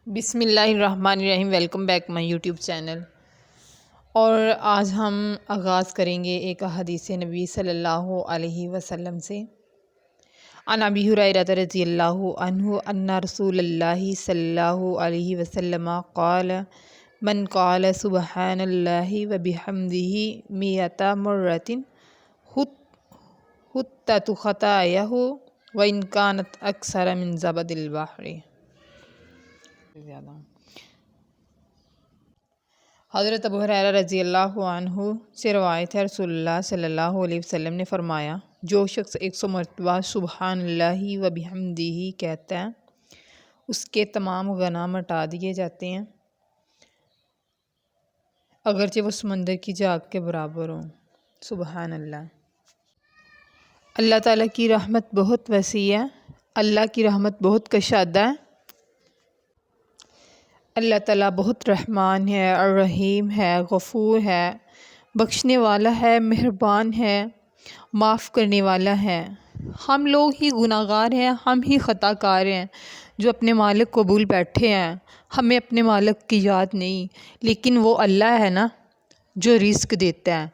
بسم اللہ الرحمن الرحیم۔ Welcome back my YouTube channel. اور آج ہم آغاز کریں گے ایک حدیث نبی صلی اللہ علیہ وسلم سے۔ عن ابی ہریرہ رضی اللہ عنہ ان رسول اللہ صلی اللہ علیہ وسلم قال من قال سبحان اللہ وبحمدہ مئۃ مرۃ حطت خطایہ وإن كانت اکثر من زبد البحر۔ حضرت ابو ہریرہ رضی اللہ عنہ سے روایت ہے، رسول اللہ صلی اللہ علیہ وسلم نے فرمایا، جو شخص 100 مرتبہ سبحان اللہ و بحمدہ کہتا ہے اس کے تمام گناہ مٹا دیے جاتے ہیں، اگرچہ وہ سمندر کی جھاگ کے برابر ہوں۔ سبحان اللہ۔ اللہ تعالیٰ کی رحمت بہت وسیع ہے، اللہ کی رحمت بہت کشادہ ہے۔ اللہ تعالیٰ بہت رحمان ہے، الرحیم ہے، غفور ہے، بخشنے والا ہے، مہربان ہے، معاف کرنے والا ہے۔ ہم لوگ ہی گناہ گار ہیں، ہم ہی خطا کار ہیں جو اپنے مالک کو بھول بیٹھے ہیں۔ ہمیں اپنے مالک کی یاد نہیں، لیکن وہ اللہ ہے نا جو رزق دیتا ہے،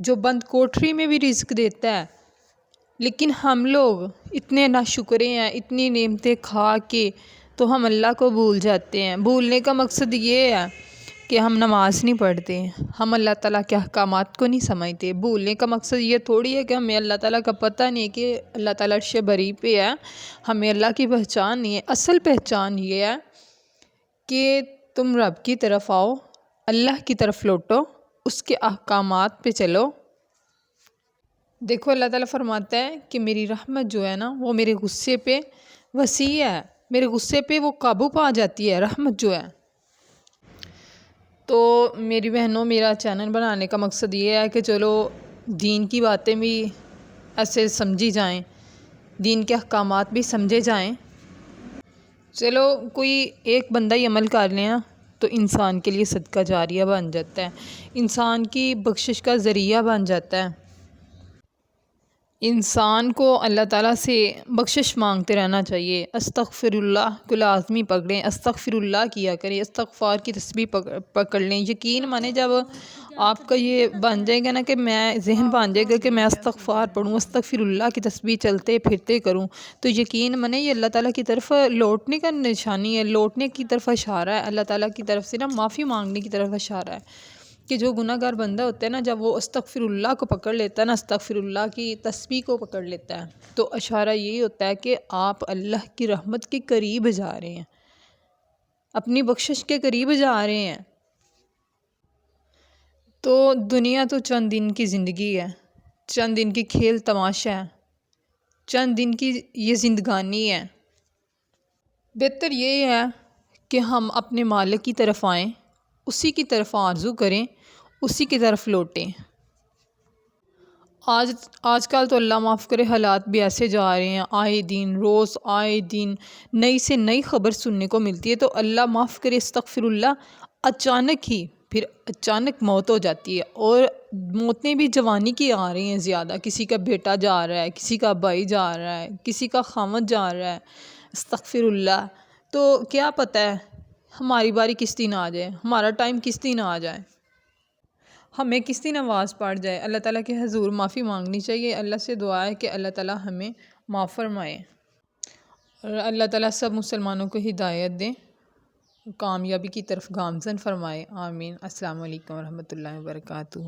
جو بند کوٹری میں بھی رزق دیتا ہے۔ لیکن ہم لوگ اتنے ناشکرے ہیں، اتنی نعمتیں کھا کے تو ہم اللہ کو بھول جاتے ہیں۔ بھولنے کا مقصد یہ ہے کہ ہم نماز نہیں پڑھتے، ہم اللہ تعالیٰ کے احکامات کو نہیں سمجھتے۔ بھولنے کا مقصد یہ تھوڑی ہے کہ ہمیں اللہ تعالیٰ کا پتہ نہیں کہ اللہ تعالیٰ عرش بری پہ ہے، ہمیں اللہ کی پہچان نہیں ہے۔ اصل پہچان یہ ہے کہ تم رب کی طرف آؤ، اللہ کی طرف لوٹو، اس کے احکامات پہ چلو۔ دیکھو اللہ تعالیٰ فرماتا ہے کہ میری رحمت جو ہے نا وہ میرے غصے پہ وسیع ہے، میرے غصے پہ وہ قابو پا جاتی ہے رحمت جو ہے۔ تو میری بہنوں، میرا چینل بنانے کا مقصد یہ ہے کہ چلو دین کی باتیں بھی ایسے سمجھی جائیں، دین کے احکامات بھی سمجھے جائیں۔ چلو کوئی ایک بندہ ہی عمل کر لیں تو انسان کے لیے صدقہ جاریہ بن جاتا ہے، انسان کی بخشش کا ذریعہ بن جاتا ہے۔ انسان کو اللہ تعالیٰ سے بخشش مانگتے رہنا چاہیے۔ استغفر اللہ کو لازمی پکڑیں، استغفر اللہ کیا کریں، استغفار کی تسبیح پکڑ لیں۔ یقین مانے جب آپ کا یہ بن جائے گا نا کہ میں ذہن بن جائے گا کہ میں استغفار پڑھوں، استغفر اللہ کی تسبیح چلتے پھرتے کروں، تو یقین مانے یہ اللہ تعالیٰ کی طرف لوٹنے کا نشانی ہے، لوٹنے کی طرف اشارہ ہے، اللہ تعالیٰ کی طرف سے نا معافی مانگنے کی طرف اشارہ ہے کہ جو گناہ گار بندہ ہوتا ہے نا جب وہ استغفر اللہ کو پکڑ لیتا ہے نا، استغفر اللہ کی تسبیح کو پکڑ لیتا ہے، تو اشارہ یہی ہوتا ہے کہ آپ اللہ کی رحمت کے قریب جا رہے ہیں، اپنی بخشش کے قریب جا رہے ہیں۔ تو دنیا تو چند دن کی زندگی ہے، چند دن کی کھیل تماشا ہے، چند دن کی یہ زندگانی ہے۔ بہتر یہ ہے کہ ہم اپنے مالک کی طرف آئیں، اسی کی طرف آرزو کریں، اسی کی طرف لوٹیں۔ آج کل تو اللہ معاف کرے حالات بھی ایسے جا رہے ہیں، آئے دن روز آئے دن نئی سے نئی خبر سننے کو ملتی ہے، تو اللہ معاف کرے استغفر اللہ اچانک ہی پھر اچانک موت ہو جاتی ہے، اور موتیں بھی جوانی کی آ رہی ہیں زیادہ۔ کسی کا بیٹا جا رہا ہے، کسی کا بھائی جا رہا ہے، کسی کا خاوند جا رہا ہے، استغفر اللہ۔ تو کیا پتہ ہے ہماری باری کس دن آ جائے، ہمارا ٹائم کس دن آ جائے، ہمیں کس دن آواز پڑ جائے۔ اللہ تعالیٰ کے حضور معافی مانگنی چاہیے، اللہ سے دعا ہے کہ اللہ تعالیٰ ہمیں معاف فرمائے، اور اللہ تعالیٰ سب مسلمانوں کو ہدایت دیں، کامیابی کی طرف گامزن فرمائے، آمین۔ السلام علیکم ورحمۃ اللہ وبرکاتہ۔